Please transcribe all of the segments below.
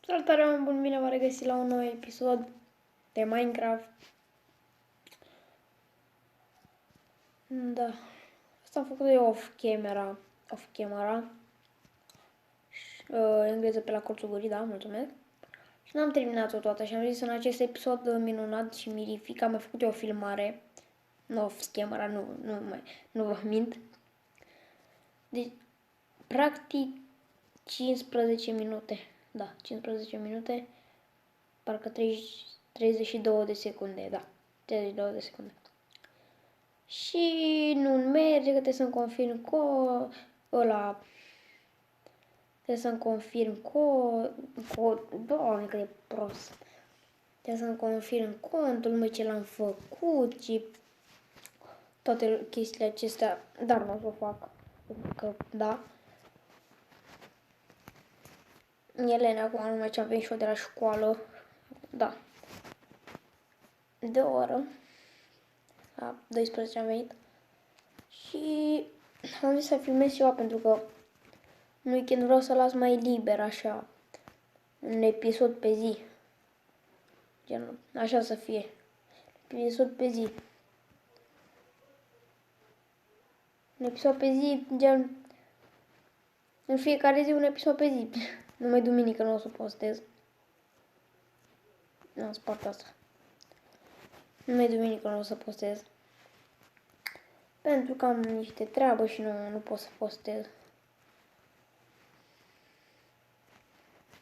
Salutare, oameni buni, bine v-am regăsit la un nou episod de Minecraft. Da, asta am făcut eu off-camera. Engleză pe la colțul gurii, da, mulțumesc. Și n-am terminat-o toată și am zis în acest episod minunat și mirific, am mai făcut eu o filmare. Nu off-camera, nu vă mint. Deci, practic, 15 minute. Da, 15 minute. Parcă 32 de secunde, da. 32 de secunde. Și nu merge, că trebuie să-mi confirm ăla. Trebuie să-mi confirm Doamne, cât de prost. Trebuie să-mi confirm contul, numai ce l-am făcut și toate chestiile acestea, dar nu o să o fac. Că, da. Elena, acum numai ce am venit și eu de la școală. Da. De o oră. La 12 am venit. Și am zis să filmez și eu pentru că în weekend vreau să las mai liber așa. Un episod pe zi. Gen, așa să fie. Episod pe zi. Un episod pe zi, gen, în fiecare zi un episod pe zi. Numai duminică nu o să postez. Nu, spart asta. Numai duminică nu o să postez. Pentru că am niște treabă și nu pot să postez.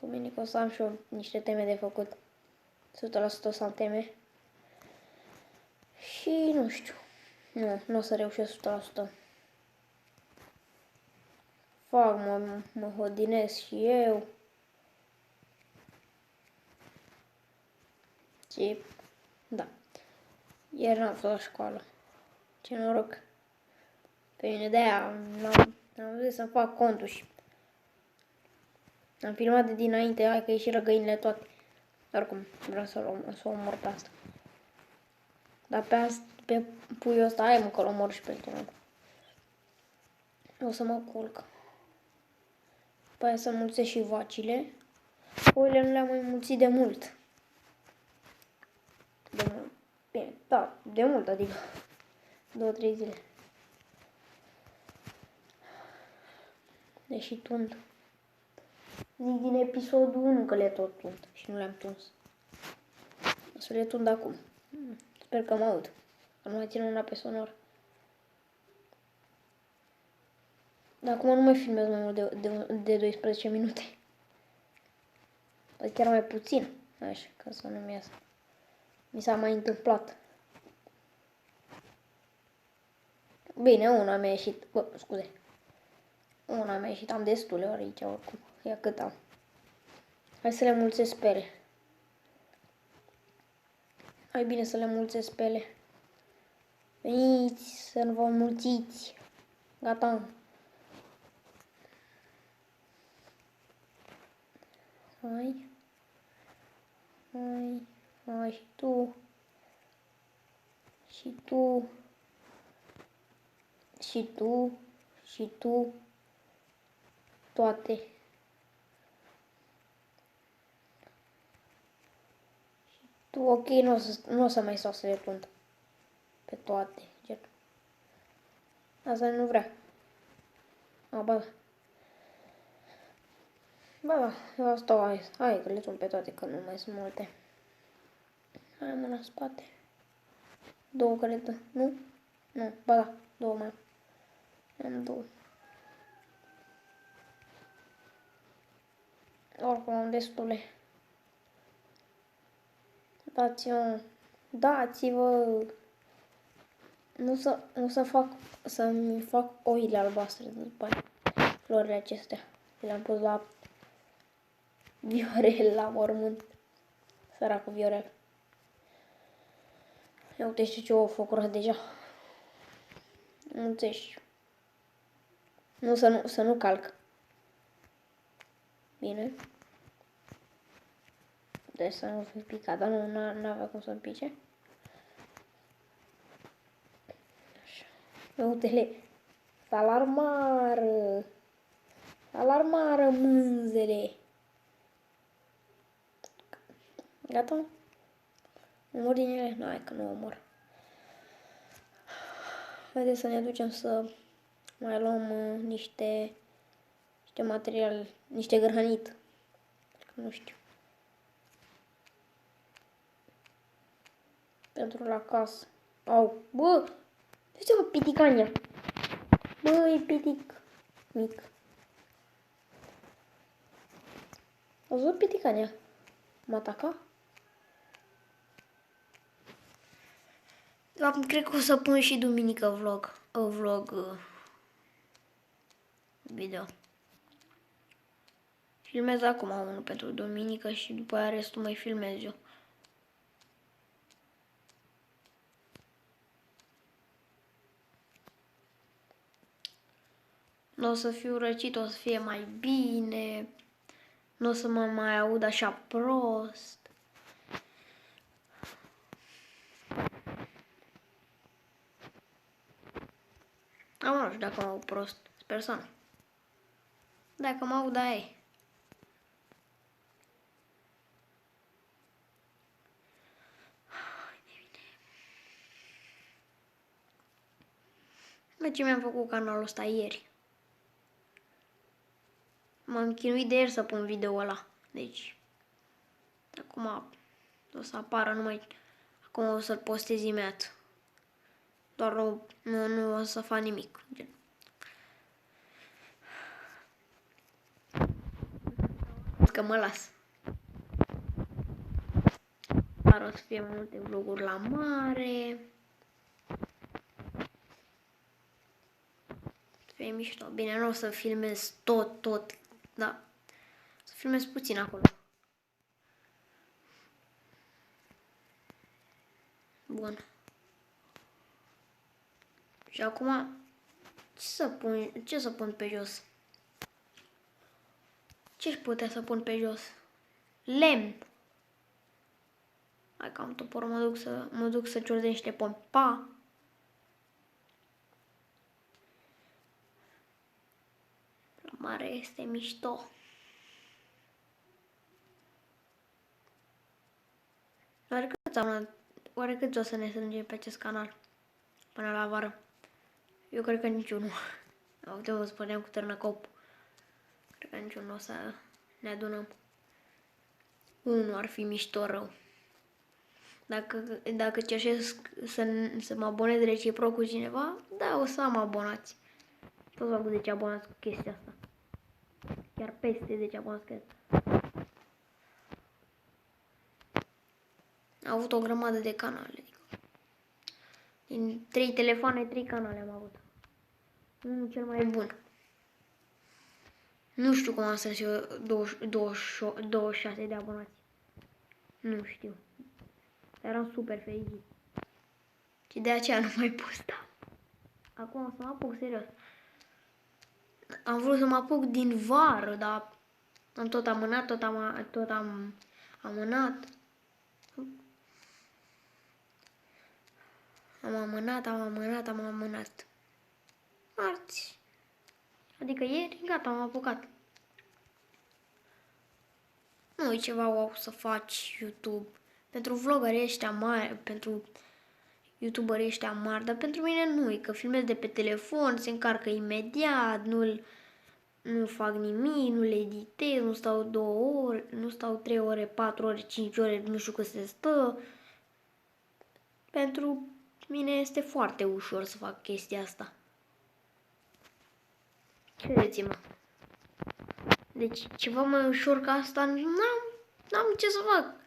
Duminică o să am și eu niște teme de făcut. 100% o să am teme. Și nu știu. Nu o să reușesc 100%. Mă hodinesc și eu. Și, da. Ieri n-am fost la școală. Ce noroc. Pe mine de-aia am zis să fac contul și am filmat de dinainte, hai că ieșiră găinile toate. Oricum, vreau să o omor pe asta. Dar pe puiul ăsta, hai mă că-l omor și pe el. O să mă culc. După aia să mulțesc și vacile. Oile nu le-am mai mulțit de mult. Bine, da, de mult, adică 2-3 zile. Deși tund. Zic din episodul 1 că le tot tund și nu le-am tuns. O să le tund acum. Sper că mă aud. Că nu mai țin una pe sonor. Dar acum nu mai filmez mai mult de 12 minute. Chiar mai puțin. Așa, ca să nu-mi iasă. Mi s-a mai întâmplat. Bine, una mi-a ieșit. Scuze. Una mi-a ieșit. Am destule ori aici oricum. Ia cât am. Hai să le mulțesc pe ele. Hai bine să le mulțesc pe ele. Veniți să nu vă mulțiți. Gata. Hai. Hai și tu. Și tu. Și tu. Și tu. Toate. Tu, ok, nu o să mai stau să le tund. Pe toate. Gen. Asta nu vrea. Ba da. Ba da, eu stau aici. Hai că le tund pe toate, că nu mai sunt multe. Hai mă la spate. 2 cred, nu? Nu, ba da, 2 mai am 2. Oricum am destule. Dați-vă. Nu să-mi fac oile albastre după aia. Florile acestea. Le-am pus la Viorel, la mormânt. Săracul Viorel. Ia uite ce o făcut deja. Mulțești. Nu, să nu calc. Bine. Deci să nu fi picat, dar nu avea cum să-mi pice. Așa. Uite-le. Alarmară. Alarmară, mânzele. Gata? Omor din ele? Nu, hai că nu omor. Haideți să ne ducem să mai luăm niște material, niște granit. Nu știu. Pentru la casă. Au, bă! Uite-mă, piticania. Bă, e pitic mic. Au văzut piticania? Mă ataca? Cred că o să pun și duminică vlog video. Filmez acum unul pentru duminică și după aia restul mai filmez eu. Nu o să fiu răcit, o să fie mai bine. Nu o să mă mai aud așa prost. Am nu știu dacă mă aud prost. Sper să nu. Dacă mă aud, aia e. Bă, ce mi-am făcut canalul ăsta ieri. M-am chinuit de ieri să pun video ăla. Deci, acum o să apară numai... Acum o să-l postez imediat. Doar nu o să fac nimic. Că mă las. Dar o să fie mai multe vloguri la mare. Să fie mișto. Bine, nu o să filmez tot. Da. Să filmez puțin acolo. Bun. Și acum, ce să pun pe jos? Ce-și putea să pun pe jos? Lemn. Hai că am topor, mă duc să ciordez niște pomi. Pa! La mare este mișto. Oare cât o să ne strângem pe acest canal până la vară? Eu cred că niciunul. Uite, vă spuneam cu târnăcop. Cred că niciunul o să ne adunăm. Unul ar fi mișto rău. Dacă cerșesc să mă abonez reciproc cu cineva, da, o să am abonați. Toți fac 10 abonați cu chestia asta. Chiar peste 10 abonați, cred. Am avut o grămadă de canale. Din 3 telefoane, 3 canale am avut. Unul cel mai bun. Nu știu cum am să eu 26 de abonați. Nu știu. Eram super fericit. Și de aceea nu mai postam. Acum o să mă apuc serios. Am vrut să mă apuc din vară, dar am tot amânat, tot am amânat. Am amânat. Marți. Adică ieri, gata, am apucat. Nu e ceva wow să faci YouTube. Pentru vlogării ăștia mari, pentru YouTuberii ăștia mari, dar pentru mine nu e, că filmez de pe telefon, se încarcă imediat, nu fac nimic, nu le editez, nu stau 2 ore, nu stau 3 ore, 4 ore, 5 ore, nu știu cât se stă. Pentru mine este foarte ușor să fac chestia asta. Credeți-mă. Deci ceva mai ușor ca asta n-am ce să fac.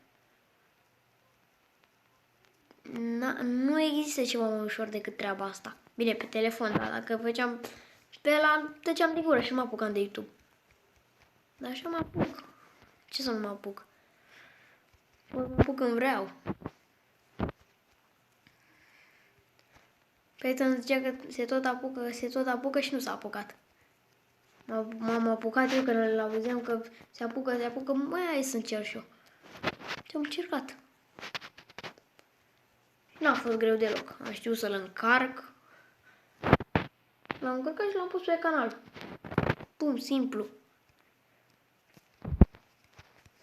Nu există ceva mai ușor decât treaba asta. Bine, pe telefon, dar dacă făceam pe ăla, tăceam de gură și mă apucam de YouTube. Dar așa mă apuc. Ce să nu mă apuc? Mă apuc când vreau. Prieten zicea că se tot apucă și nu s-a apucat. M-am apucat eu când îl auzeam că se apucă, mai hai să încerc și eu. Și am încercat. N-a fost greu deloc. Am știut să-l încarc. L-am încărcat și l-am pus pe canal. Pum, simplu.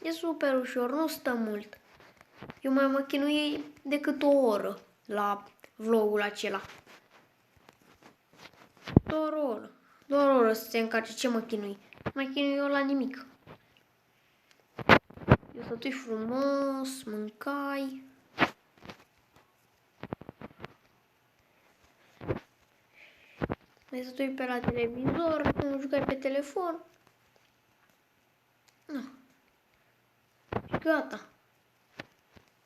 E super ușor, nu stă mult. Eu mai mă chinui decât o oră la vlogul acela. Doar o oră. Doar o oră să se încarce. Ce mă chinui? Mai chinui eu la nimic. Eu stătui frumos, mâncai. Mai stătui pe la televizor, mă jucai pe telefon. Nu. Și gata.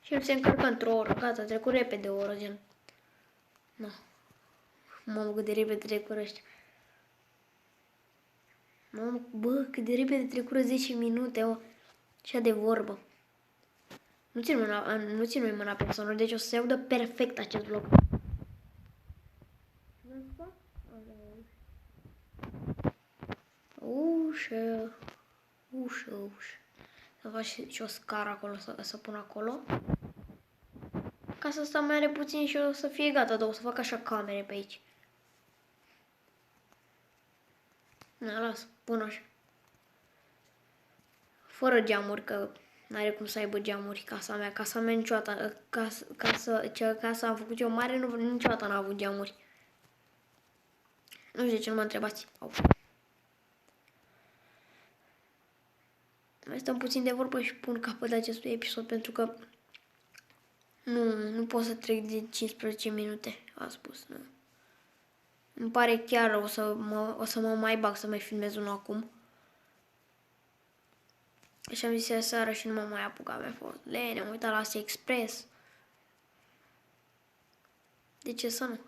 Și el se încărcă într-o oră. Gata, trecut repede o oră, gen. Nu. Mamă, cât de repede trecură ăștia. Mamă, bă, cât de repede trecură 10 minute, o. Așa de vorbă. Nu țin mâna pe sonor, deci o să se audă perfect acest vlog. Ușă. Să fac și o scară acolo, să pun acolo. Ca să stau mai are puțin și o să fie gata, dar o să fac așa camere pe aici. Na, las, pun așa. Fără geamuri, că n-are cum să aibă geamuri casa mea. Casa mea niciodată, casa am făcut eu mare, niciodată n-a avut geamuri. Nu știu de ce nu mă întrebați. Au. Mai stăm puțin de vorbă și pun capăt de acestui episod pentru că nu pot să trec de 15 minute, a spus, nu. Îmi pare chiar rău o să mă mai bag să mai filmez unul acum. Și am zis seara și nu m-am mai apucat, mi-a fost lene, am uitat la Asia Express. De ce să nu?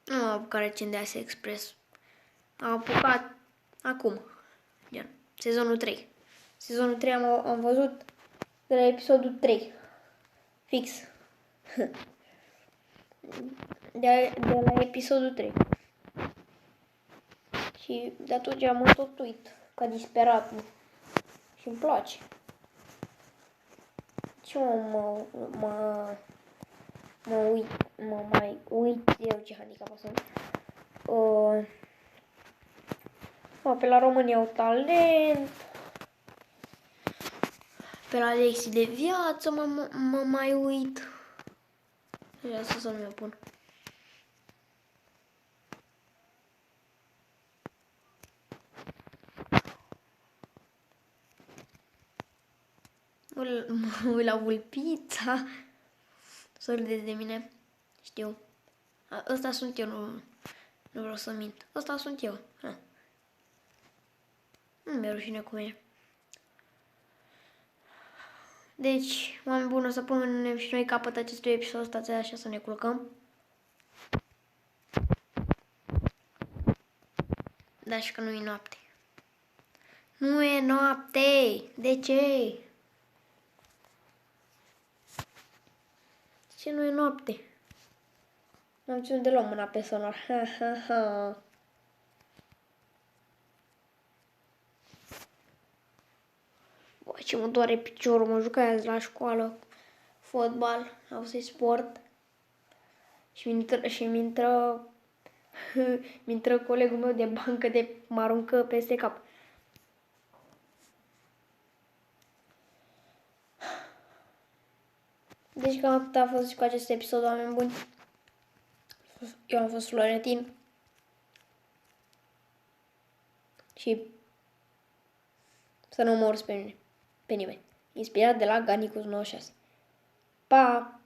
Nu m-am apucat recent de Asia Express. Am apucat acum, gen, sezonul 3. Sezonul 3 am văzut de la episodul 3. Fix. De la episodul 3. Și de atunci am tot uit, ca disperat. Și îmi place. Ce mă mai uit eu ce handicap sunt. Pe la România au talent. Pe la lecții de viață mă mai uit. Și asta să nu mi-o pun. Mă uit la Vulpița. Să râdeți de mine. Știu. Ăsta sunt eu, nu vreau să mint. Ăsta sunt eu. Nu mi-e rușine cu mine. Deci, oameni buni, o să punem și noi capăt acestui episod. Stați așa să ne culcăm. Da, și că nu e noapte. Nu e noapte! De ce? Ce nu e noapte? N-am ținut deloc mâna pe sonar. Bă, ce mă doare piciorul, mă jucai azi la școală, fotbal, au să-i sport. Și mi-intră colegul meu de bancă de mă aruncă peste cap. Deci cam atât a fost și cu acest episod, oameni buni. Eu am fost Florentin. Și să nu mă urți pe nimeni. Inspirat de la Ganicus 96. Pa!